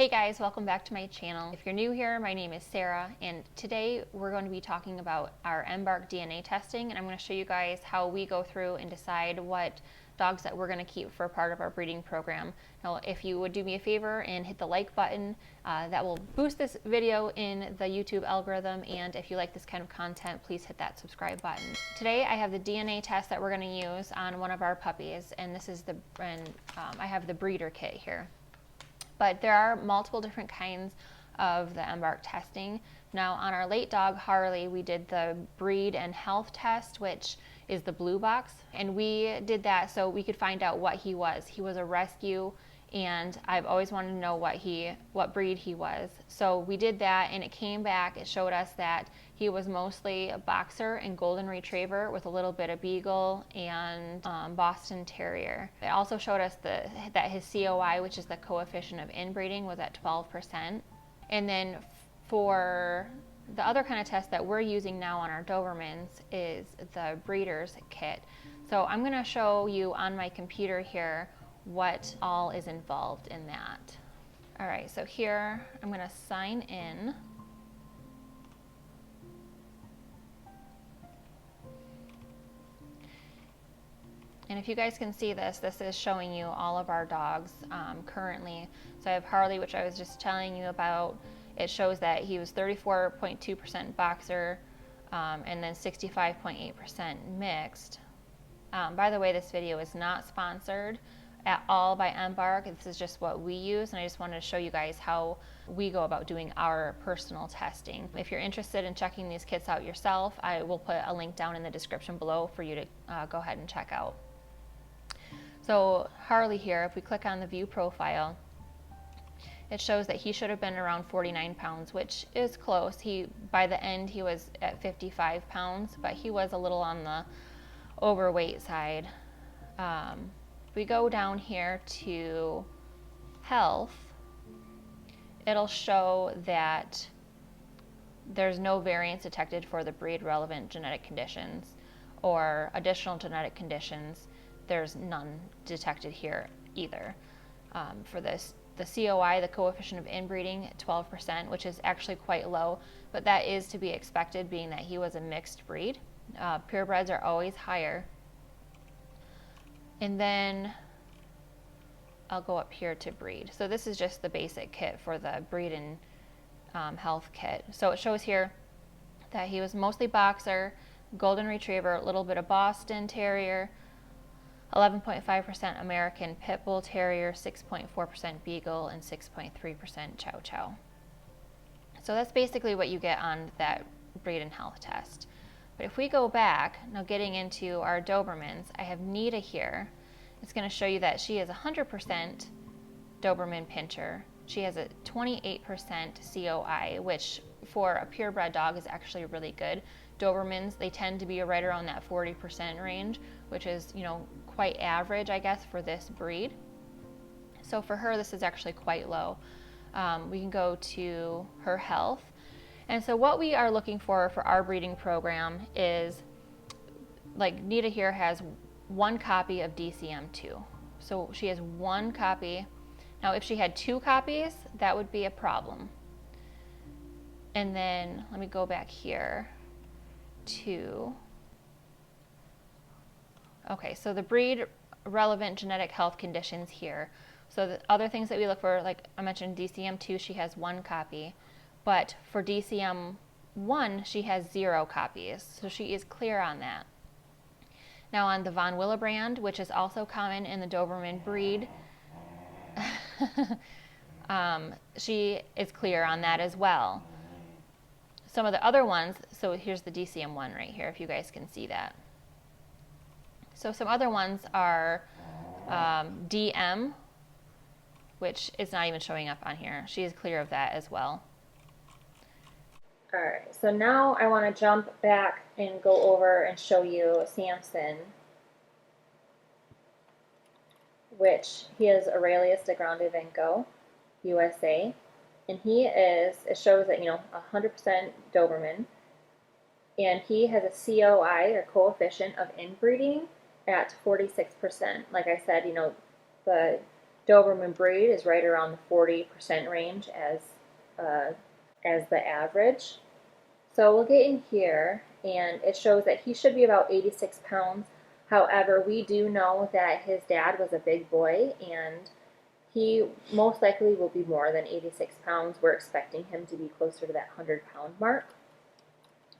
Hey guys, welcome back to my channel. If you're new here, my name is Sarah, and today we're going to be talking about our Embark DNA testing, and I'm going to show you guys how we go through and decide what dogs that we're going to keep for part of our breeding program. Now, if you would do me a favor and hit the like button, that will boost this video in the YouTube algorithm, and if you like this kind of content, please hit that subscribe button. Today I have the DNA test that we're going to use on one of our puppies, and this is I have the breeder kit here. But there are multiple different kinds of the Embark testing. Now on our late dog Harley, we did the breed and health test, which is the blue box, and we did that so we could find out what he was. He was a rescue, and I've always wanted to know what breed he was. So we did that, and it came back, it showed us that he was mostly a boxer and golden retriever with a little bit of beagle and Boston Terrier. It also showed us that his COI, which is the coefficient of inbreeding, was at 12%. And then for the other kind of test that we're using now on our Dobermans is the breeder's kit. So I'm going to show you on my computer here what all is involved in that. All right, so here I'm going to sign in. And if you guys can see this, this is showing you all of our dogs currently. So I have Harley, which I was just telling you about. It shows that he was 34.2% boxer and then 65.8% mixed. By the way, this video is not sponsored at all by Embark. This is just what we use, and I just wanted to show you guys how we go about doing our personal testing. If you're interested in checking these kits out yourself, I will put a link down in the description below for you to go ahead and check out. So Harley here, if we click on the view profile, it shows that he should have been around 49 pounds, which is close. By the end, he was at 55 pounds, but he was a little on the overweight side. If we go down here to health, it'll show that there's no variance detected for the breed relevant genetic conditions or additional genetic conditions. There's none detected here either. For this, the COI, the coefficient of inbreeding, at 12%, which is actually quite low, but that is to be expected being that he was a mixed breed. Purebreds are always higher. And then I'll go up here to breed. So this is just the basic kit for the breed and health kit. So it shows here that he was mostly boxer, golden retriever, a little bit of Boston Terrier, 11.5% American Pit Bull Terrier, 6.4% Beagle, and 6.3% Chow Chow. So that's basically what you get on that breed and health test. But if we go back, now getting into our Dobermans, I have Nita here. It's going to show you that she is 100% Doberman Pinscher. She has a 28% COI, which for a purebred dog is actually really good. Dobermans, they tend to be right around that 40% range, which is, quite average, I guess, for this breed. So for her, this is actually quite low. We can go to her health. And so what we are looking for our breeding program is, like Nita here has one copy of DCM2. So she has one copy. Now if she had two copies, that would be a problem. And then let me go back here to, okay, so the breed relevant genetic health conditions here. So the other things that we look for, like I mentioned, DCM2, she has one copy. But for DCM1, she has 0 copies, so she is clear on that. Now on the Von Willebrand, which is also common in the Doberman breed, she is clear on that as well. Some of the other ones, so here's the DCM1 right here, if you guys can see that. So some other ones are DM, which is not even showing up on here. She is clear of that as well. All right, so now I want to jump back and go over and show you Samson, which he is Aurelius de Grande Venco, USA, and he is, it shows that, 100% Doberman, and he has a COI, or coefficient of inbreeding, at 46%. Like I said, the Doberman breed is right around the 40% range as the average. So we'll get in here, and it shows that he should be about 86 pounds. However, we do know that his dad was a big boy, and he most likely will be more than 86 pounds. We're expecting him to be closer to that 100-pound mark,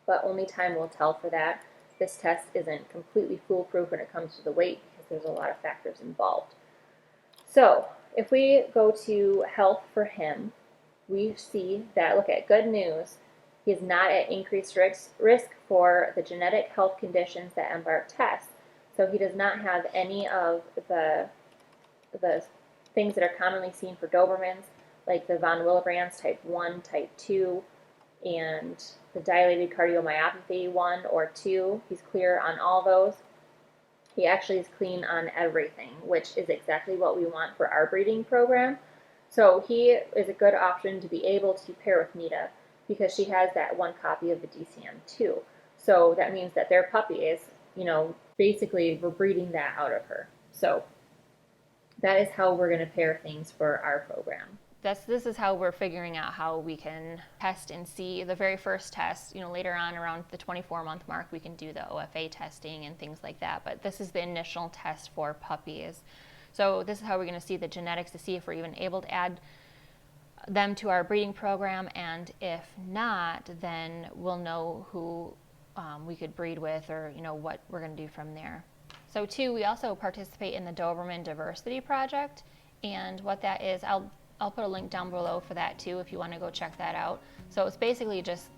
but only time will tell for that. This test isn't completely foolproof when it comes to the weight because there's a lot of factors involved. So if we go to health for him, we see that, look at good news, he is not at increased risk for the genetic health conditions that Embark tests. So he does not have any of the things that are commonly seen for Dobermans, like the von Willebrand's type 1, type 2, and the dilated cardiomyopathy 1 or 2. He's clear on all those. He actually is clean on everything, which is exactly what we want for our breeding program. So he is a good option to be able to pair with Nita because she has that one copy of the DCM2. So that means that their puppy is, basically we're breeding that out of her. So that is how we're going to pair things for our program. This is how we're figuring out how we can test and see the very first test. Later on around the 24-month mark, we can do the OFA testing and things like that. But this is the initial test for puppies. So this is how we're going to see the genetics to see if we're even able to add them to our breeding program. And if not, then we'll know who we could breed with, or what we're going to do from there. So too, we also participate in the Doberman Diversity Project, and what that is, I'll put a link down below for that too if you want to go check that out. So it's basically just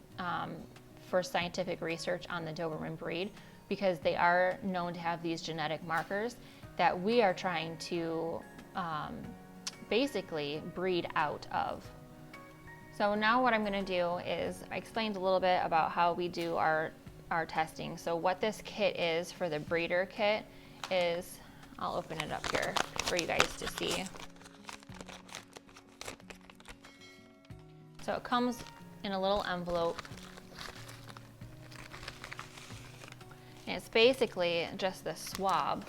for scientific research on the Doberman breed, because they are known to have these genetic markers that we are trying to basically breed out of. So now what I'm going to do is, I explained a little bit about how we do our testing. So what this kit is for the breeder kit is, I'll open it up here for you guys to see. So it comes in a little envelope, and it's basically just the swab,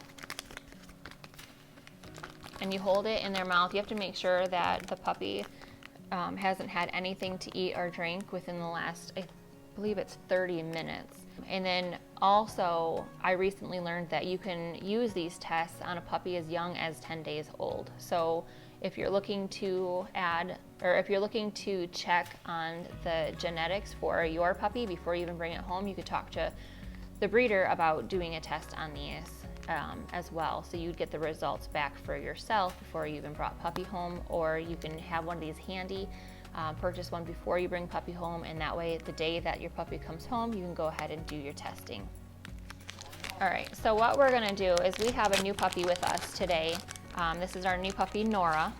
and you hold it in their mouth. You have to make sure that the puppy hasn't had anything to eat or drink within the last, I believe it's 30 minutes. And then also, I recently learned that you can use these tests on a puppy as young as 10 days old. So if you're looking to add, or if you're looking to check on the genetics for your puppy before you even bring it home, you could talk to the breeder about doing a test on these as well. So you'd get the results back for yourself before you even brought puppy home, or you can have one of these handy. Purchase one before you bring puppy home, and that way the day that your puppy comes home, you can go ahead and do your testing. All right, so what we're gonna do is, we have a new puppy with us today. This is our new puppy, Nora.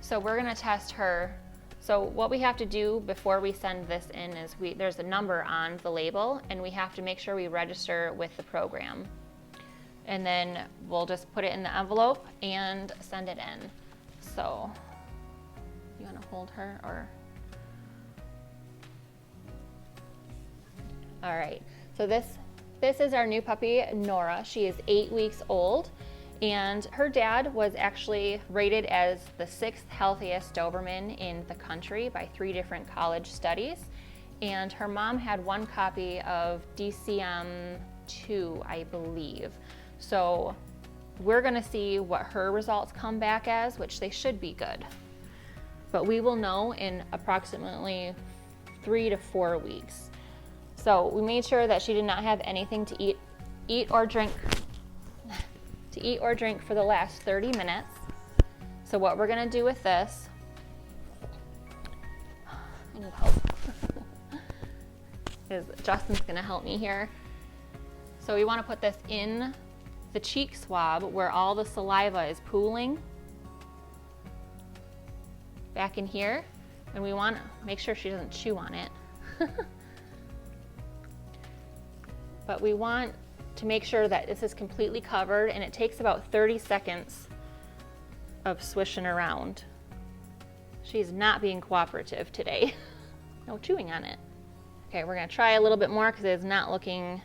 So we're gonna test her. So what we have to do before we send this in is, there's a number on the label, and we have to make sure we register with the program. And then we'll just put it in the envelope and send it in. So you want to hold her, or? All right, so this is our new puppy, Nora. She is 8 weeks old, and her dad was actually rated as the 6th healthiest Doberman in the country by 3 different college studies. And her mom had one copy of DCM2, I believe. So we're gonna see what her results come back as, which they should be good. But we will know in approximately 3 to 4 weeks. So we made sure that she did not have anything to eat or drink for the last 30 minutes. So what we're gonna do with this, I need help, is Justin's gonna help me here. So we wanna put this in the cheek swab where all the saliva is pooling, back in here, and we want to make sure she doesn't chew on it. But we want to make sure that this is completely covered, and it takes about 30 seconds of swishing around. She's not being cooperative today. No chewing on it. Okay, we're gonna try a little bit more because it's not looking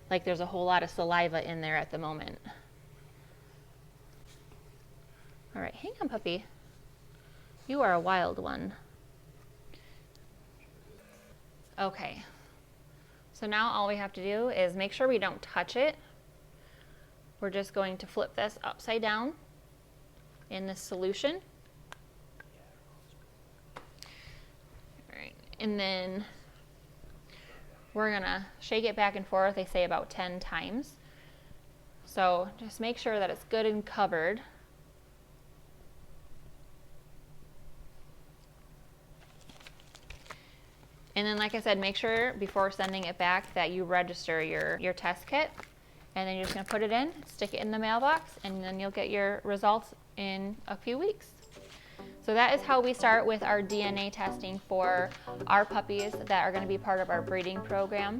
like there's a whole lot of saliva in there at the moment. All right, hang on, puppy. You are a wild one. Okay, so now all we have to do is make sure we don't touch it. We're just going to flip this upside down in this solution. All right, and then we're gonna shake it back and forth, they say about 10 times. So just make sure that it's good and covered. And then, like I said, make sure before sending it back that you register your test kit. And then you're just going to put it in, stick it in the mailbox, and then you'll get your results in a few weeks. So that is how we start with our DNA testing for our puppies that are going to be part of our breeding program.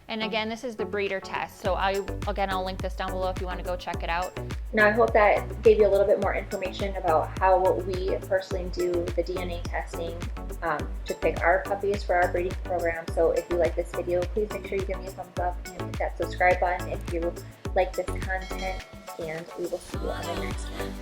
And again, this is the breeder test. So I'll link this down below if you want to go check it out. Now I hope that gave you a little bit more information about how we personally do the DNA testing to pick our puppies for our breeding program. So if you like this video, please make sure you give me a thumbs up and hit that subscribe button if you like this content, and we will see you on the next one.